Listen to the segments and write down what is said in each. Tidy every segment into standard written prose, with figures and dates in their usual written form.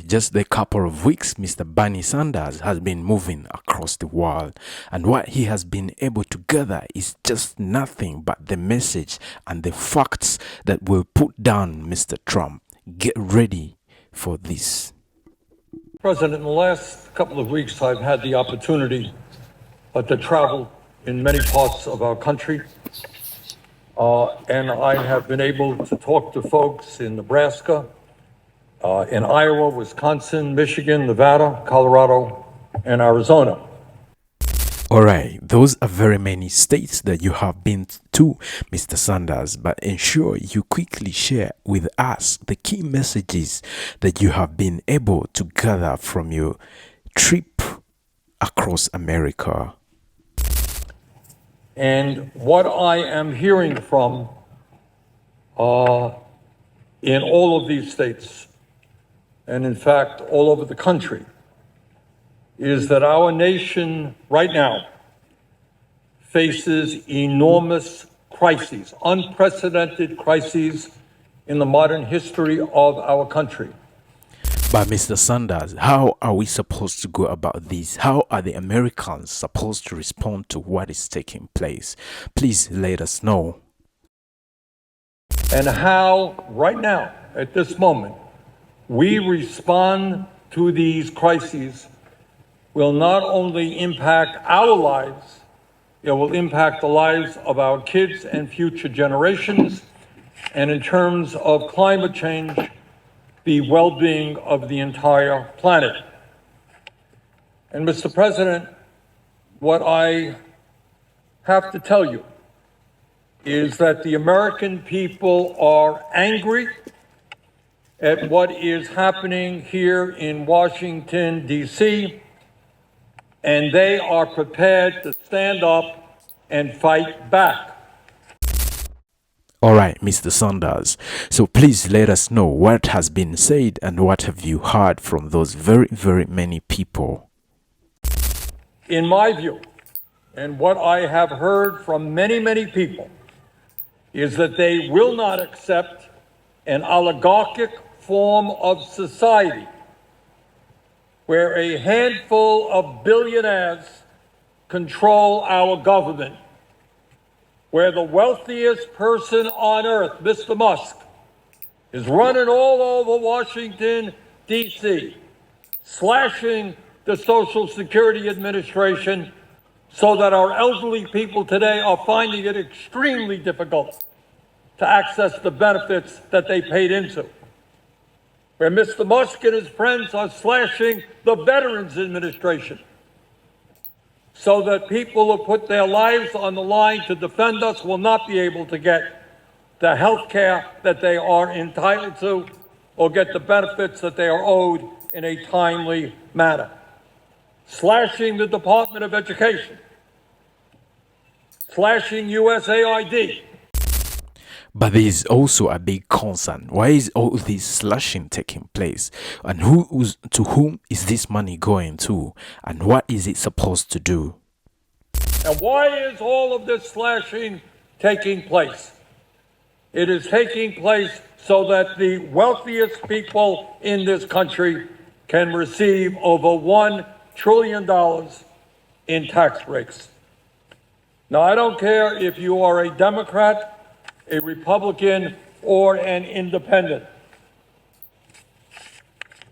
just a couple of weeks, Mr. Bernie Sanders has been moving across the world, and what he has been able to gather is just nothing but the message and the facts that will put down Mr. Trump. Get ready for this. President, in the last couple of weeks, I've had the opportunity to travel in many parts of our country, and I have been able to talk to folks in Nebraska, in Iowa, Wisconsin, Michigan, Nevada, Colorado, and Arizona. Alright, those are very many states that you have been to, Mr. Sanders, but ensure you quickly share with us the key messages that you have been able to gather from your trip across America. And what I am hearing from in all of these states, and in fact all over the country, is that our nation right now faces enormous crises, unprecedented crises in the modern history of our country. But Mr. Sanders, how are we supposed to go about this? How are the Americans supposed to respond to what is taking place? Please let us know. And how, right now, at this moment, we respond to these crises will not only impact our lives, it will impact the lives of our kids and future generations, and in terms of climate change, the well-being of the entire planet. And Mr. President, what I have to tell you is that the American people are angry at what is happening here in Washington, D.C., and they are prepared to stand up and fight back. Alright, Mr. Sanders, so please let us know what has been said and what have you heard from those very, very many people. In my view, and what I have heard from many, many people, is that they will not accept an oligarchic form of society where a handful of billionaires control our government, where the wealthiest person on earth, Mr. Musk, is running all over Washington, D.C., slashing the Social Security Administration so that our elderly people today are finding it extremely difficult to access the benefits that they paid into. Where Mr. Musk and his friends are slashing the Veterans Administration so that people who put their lives on the line to defend us will not be able to get the health care that they are entitled to or get the benefits that they are owed in a timely manner. Slashing the Department of Education, slashing USAID. But there is also a big concern. Why is all this slashing taking place? And to whom is this money going to? And what is it supposed to do? And why is all of this slashing taking place? It is taking place so that the wealthiest people in this country can receive over $1 trillion in tax breaks. Now, I don't care if you are a Democrat, a Republican, or an independent.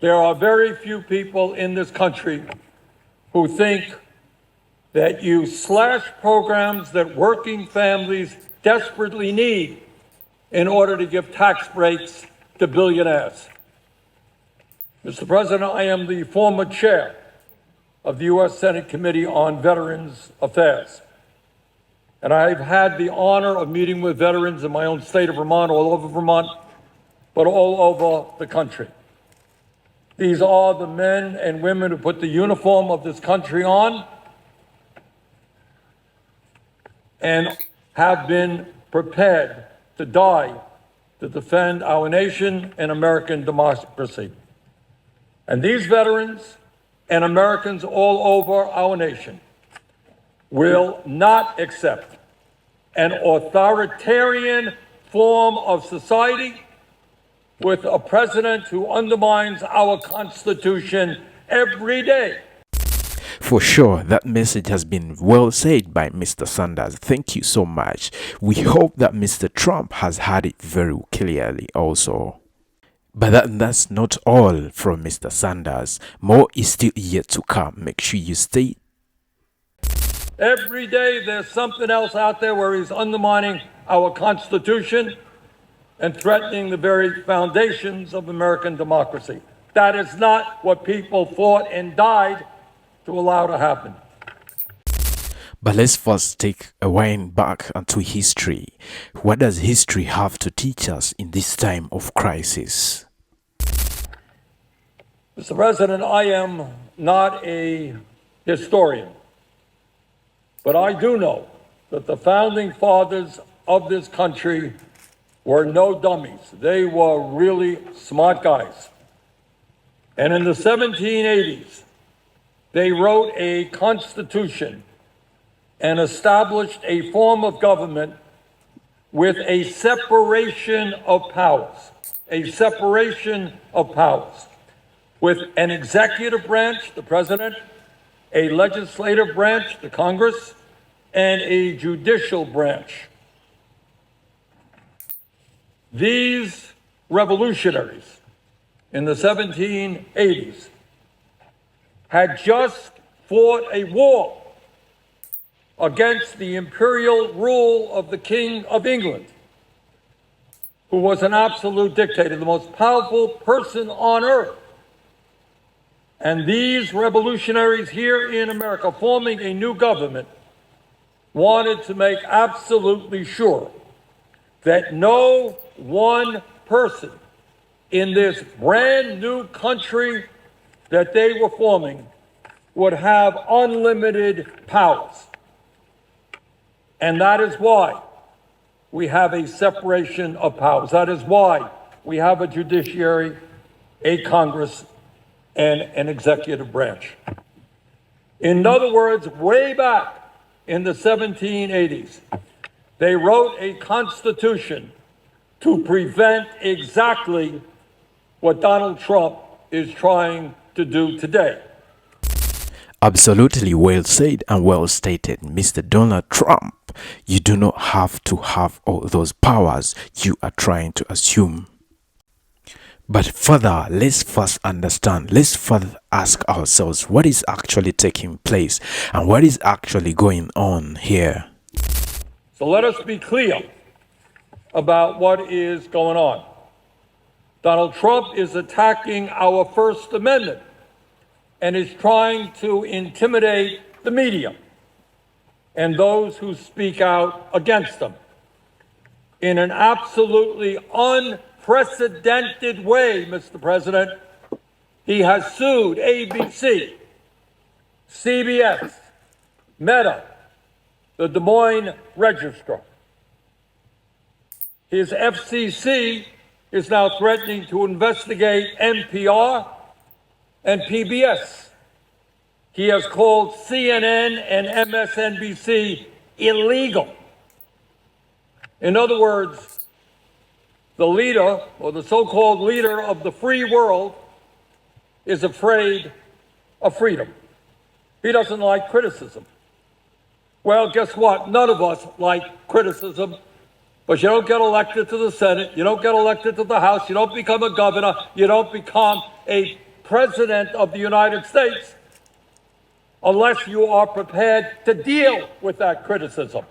There are very few people in this country who think that you slash programs that working families desperately need in order to give tax breaks to billionaires. Mr. President, I am the former chair of the U.S. Senate Committee on Veterans Affairs. And I've had the honor of meeting with veterans in my own state of Vermont, all over Vermont, but all over the country. These are the men and women who put the uniform of this country on and have been prepared to die to defend our nation and American democracy. And these veterans and Americans all over our nation will not accept an authoritarian form of society with a president who undermines our Constitution every day. For sure, that message has been well said by Mr. Sanders. Thank you so much. We hope that Mr. Trump has had it very clearly also. But that's not all from Mr. Sanders. More is still yet to come. Make sure you stay. Every day there's something else out there where he's undermining our Constitution and threatening the very foundations of American democracy. That is not what people fought and died to allow to happen. But let's first take a wind back into history. What does history have to teach us in this time of crisis? Mr. President, I am not a historian, but I do know that the founding fathers of this country were no dummies. They were really smart guys. And in the 1780s, they wrote a constitution and established a form of government with a separation of powers, with an executive branch, the president, a legislative branch, the Congress, and a judicial branch. These revolutionaries in the 1780s had just fought a war against the imperial rule of the King of England, who was an absolute dictator, the most powerful person on earth. And these revolutionaries here in America, forming a new government, wanted to make absolutely sure that no one person in this brand new country that they were forming would have unlimited powers. And that is why we have a separation of powers. That is why we have a judiciary, a Congress, and an executive branch. In other words, way back in the 1780s, they wrote a constitution to prevent exactly what Donald Trump is trying to do today. Absolutely well said and well stated, Mr. Donald Trump. You do not have to have all those powers you are trying to assume. But further, let's first understand, let's further ask ourselves what is actually taking place and what is actually going on here. So let us be clear about what is going on. Donald Trump is attacking our First Amendment and is trying to intimidate the media and those who speak out against them in an absolutely unprecedented way, Mr. President. He has sued ABC, CBS, Meta, the Des Moines Register. His FCC is now threatening to investigate NPR and PBS. He has called CNN and MSNBC illegal. In other words, the leader, or the so-called leader of the free world, is afraid of freedom. He doesn't like criticism. Well, guess what? None of us like criticism, but you don't get elected to the Senate, you don't get elected to the House, you don't become a governor, you don't become a president of the United States unless you are prepared to deal with that criticism.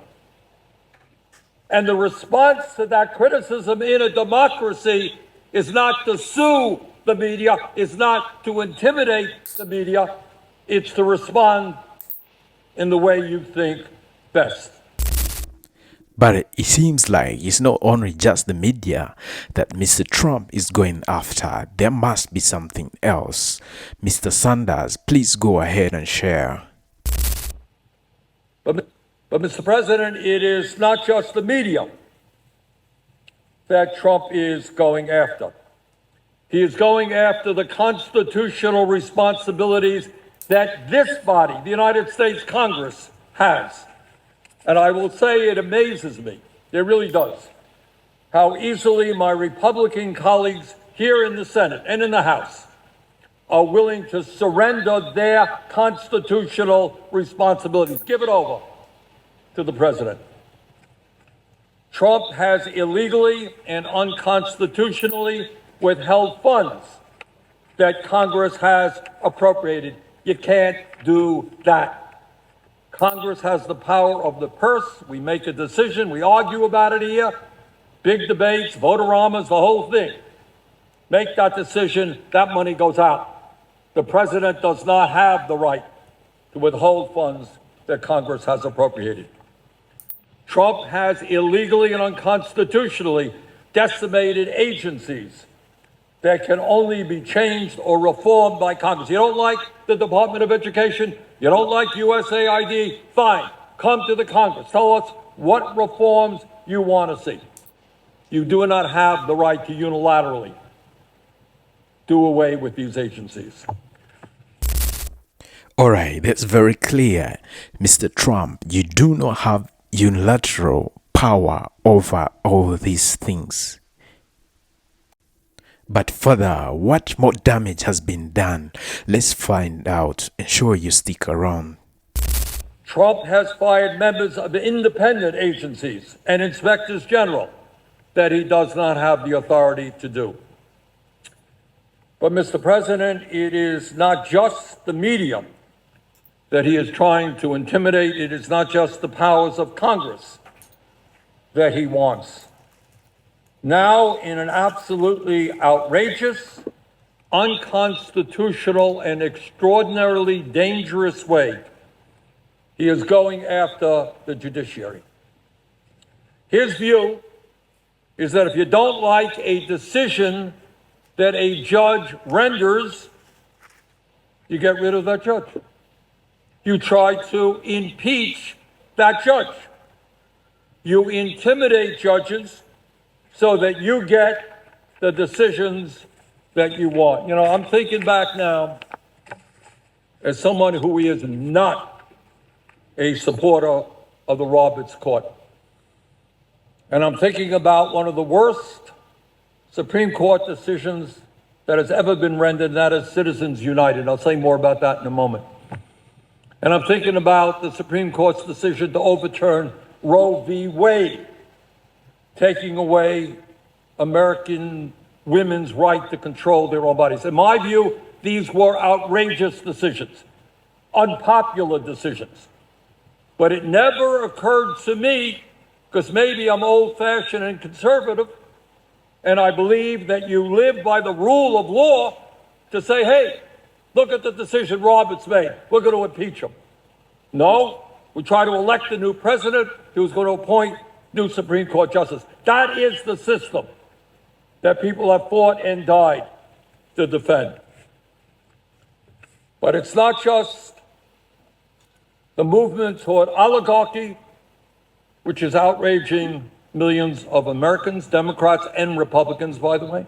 And the response to that criticism in a democracy is not to sue the media, is not to intimidate the media, it's to respond in the way you think best. But it seems like it's not only just the media that Mr. Trump is going after. There must be something else. Mr. Sanders, please go ahead and share. But Mr. President, it is not just the media that Trump is going after. He is going after the constitutional responsibilities that this body, the United States Congress, has. And I will say it amazes me, it really does, how easily my Republican colleagues here in the Senate and in the House are willing to surrender their constitutional responsibilities, give it over to the president. Trump has illegally and unconstitutionally withheld funds that Congress has appropriated. You can't do that. Congress has the power of the purse. We make a decision. We argue about it here. Big debates, vote-a-ramas, the whole thing. Make that decision. That money goes out. The president does not have the right to withhold funds that Congress has appropriated. Trump has illegally and unconstitutionally decimated agencies that can only be changed or reformed by Congress. You don't like the Department of Education? You don't like USAID? Fine. Come to the Congress. Tell us what reforms you want to see. You do not have the right to unilaterally do away with these agencies. All right, that's very clear. Mr. Trump, you do not have unilateral power over all these things. But further, what more damage has been done? Let's find out. Ensure you stick around. Trump has fired members of independent agencies and inspectors general that he does not have the authority to do. But, Mr. President, it is not just the media that he is trying to intimidate. It is not just the powers of Congress that he wants. Now, in an absolutely outrageous, unconstitutional, and extraordinarily dangerous way, he is going after the judiciary. His view is that if you don't like a decision that a judge renders, you get rid of that judge. You try to impeach that judge. You intimidate judges so that you get the decisions that you want. You know, I'm thinking back now as someone who is not a supporter of the Roberts Court. And I'm thinking about one of the worst Supreme Court decisions that has ever been rendered, and that is Citizens United. I'll say more about that in a moment. And I'm thinking about the Supreme Court's decision to overturn Roe v. Wade, taking away American women's right to control their own bodies. In my view, these were outrageous decisions, unpopular decisions. But it never occurred to me, because maybe I'm old-fashioned and conservative, and I believe that you live by the rule of law, to say, hey, look at the decision Roberts made. We're going to impeach him. No, we try to elect a new president who's going to appoint new Supreme Court justice. That is the system that people have fought and died to defend. But it's not just the movement toward oligarchy, which is outraging millions of Americans, Democrats and Republicans, by the way.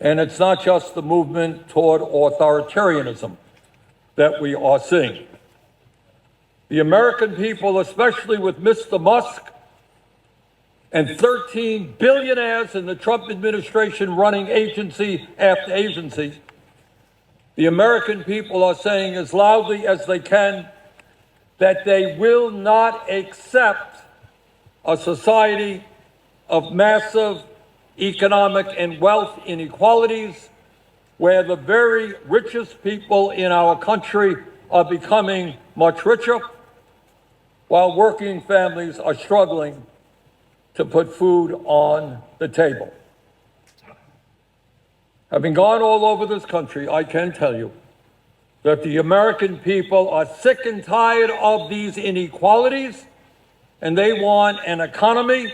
And it's not just the movement toward authoritarianism that we are seeing. The American people, especially with Mr. Musk and 13 billionaires in the Trump administration running agency after agency, the American people are saying as loudly as they can that they will not accept a society of massive economic and wealth inequalities, where the very richest people in our country are becoming much richer, while working families are struggling to put food on the table. Having gone all over this country, I can tell you that the American people are sick and tired of these inequalities, and they want an economy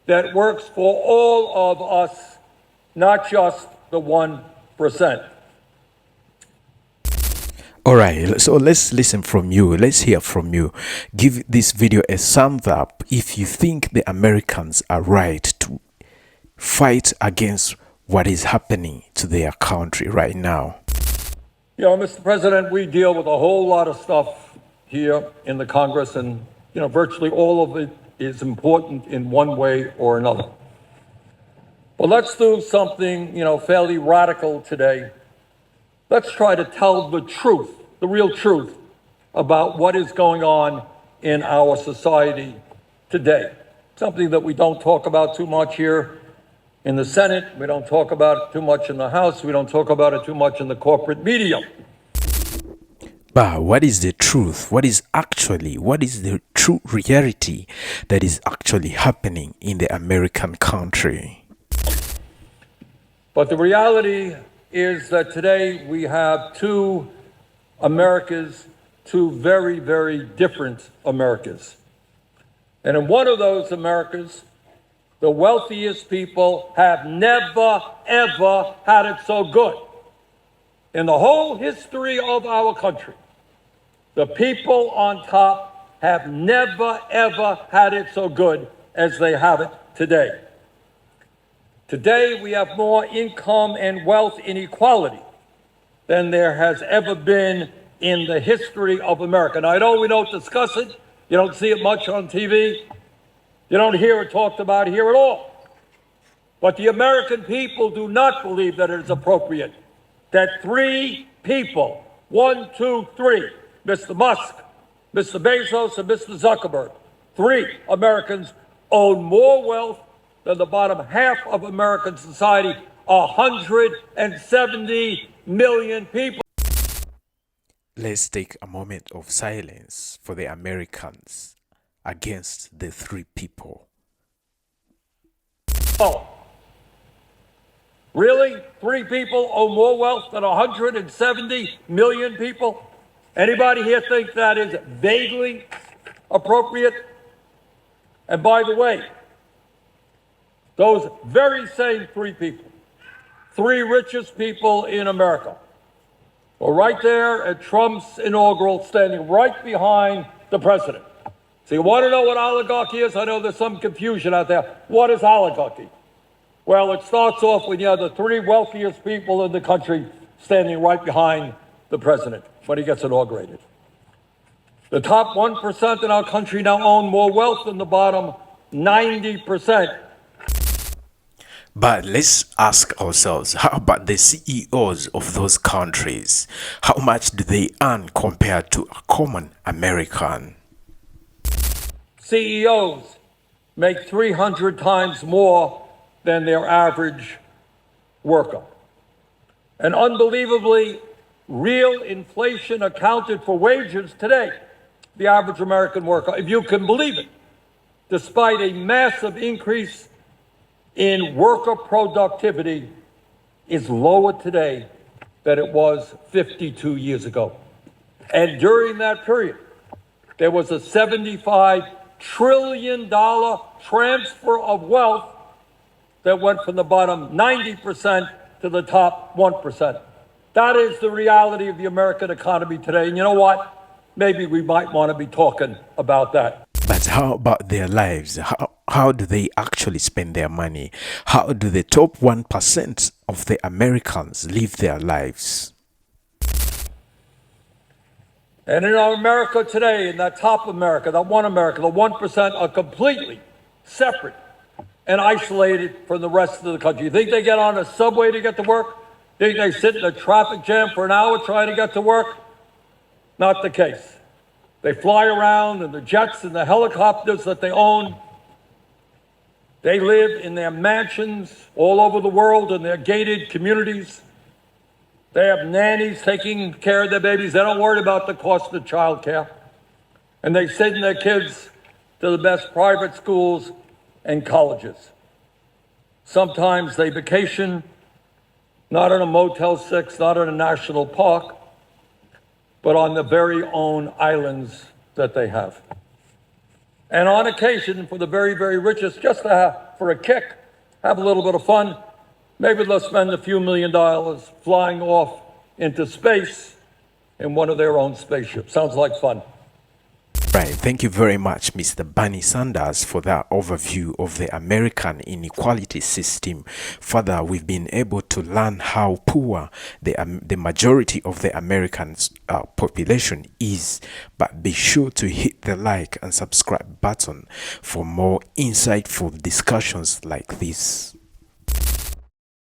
that works for all of us, not just the 1%. All right, so let's listen from you. Let's hear from you. Give this video a thumbs up if you think the Americans are right to fight against what is happening to their country right now. You know, Mr. President, we deal with a whole lot of stuff here in the Congress, and, virtually all of it is important in one way or another. But let's do something, fairly radical today. Let's try to tell the truth, the real truth, about what is going on in our society today. Something that we don't talk about too much here in the Senate. We don't talk about it too much in the House. We don't talk about it too much in the corporate media. But what is the truth? What is the true reality that is actually happening in the American country? But the reality is that today we have two Americas, two very, very different Americas. And in one of those Americas, the wealthiest people have never, ever had it so good. In the whole history of our country, the people on top have never, ever had it so good as they have it today. Today, we have more income and wealth inequality than there has ever been in the history of America. Now, I know we don't discuss it. You don't see it much on TV. You don't hear it talked about here at all. But the American people do not believe that it is appropriate that three people, 1, 2, 3, Mr. Musk, Mr. Bezos, and Mr. Zuckerberg, three Americans own more wealth than the bottom half of American society, 170 million people. Let's take a moment of silence for the Americans against the three people. Oh, really? Three people own more wealth than 170 million people? Anybody here think that is vaguely appropriate? And by the way, those very same three people, three richest people in America, were right there at Trump's inaugural, standing right behind the president. So you want to know what oligarchy is? I know there's some confusion out there. What is oligarchy? Well, it starts off when you have the three wealthiest people in the country standing right behind the president when he gets inaugurated. The top 1% in our country now own more wealth than the bottom 90%. But let's ask ourselves, how about the CEOs of those countries? How much do they earn compared to a common American? CEOs make 300 times more than their average worker. And unbelievably, real inflation accounted for wages today, the average American worker, if you can believe it, despite a massive increase in worker productivity, is lower today than it was 52 years ago. And during that period, there was a $75 trillion transfer of wealth that went from the bottom 90% to the top 1%. That is the reality of the American economy today. And you know what? Maybe we might want to be talking about that. But how about their lives? How do they actually spend their money? How do the top 1% of the Americans live their lives? And in our America today, in that top America, that one America, the 1% are completely separate and isolated from the rest of the country. You think they get on a subway to get to work? Think they sit in a traffic jam for an hour trying to get to work? Not the case. They fly around in the jets and the helicopters that they own. They live in their mansions all over the world in their gated communities. They have nannies taking care of their babies. They don't worry about the cost of child care. And they send their kids to the best private schools and colleges. Sometimes they vacation, not in a Motel 6, not in a national park, but on the very own islands that they have. And on occasion, for the very, very richest, just to have, for a kick, have a little bit of fun, maybe they'll spend a few $1 million flying off into space in one of their own spaceships. Sounds like fun. Right, thank you very much, Mr. Bernie Sanders, for that overview of the American inequality system. Further, we've been able to learn how poor the majority of the American population is. But be sure to hit the like and subscribe button for more insightful discussions like this.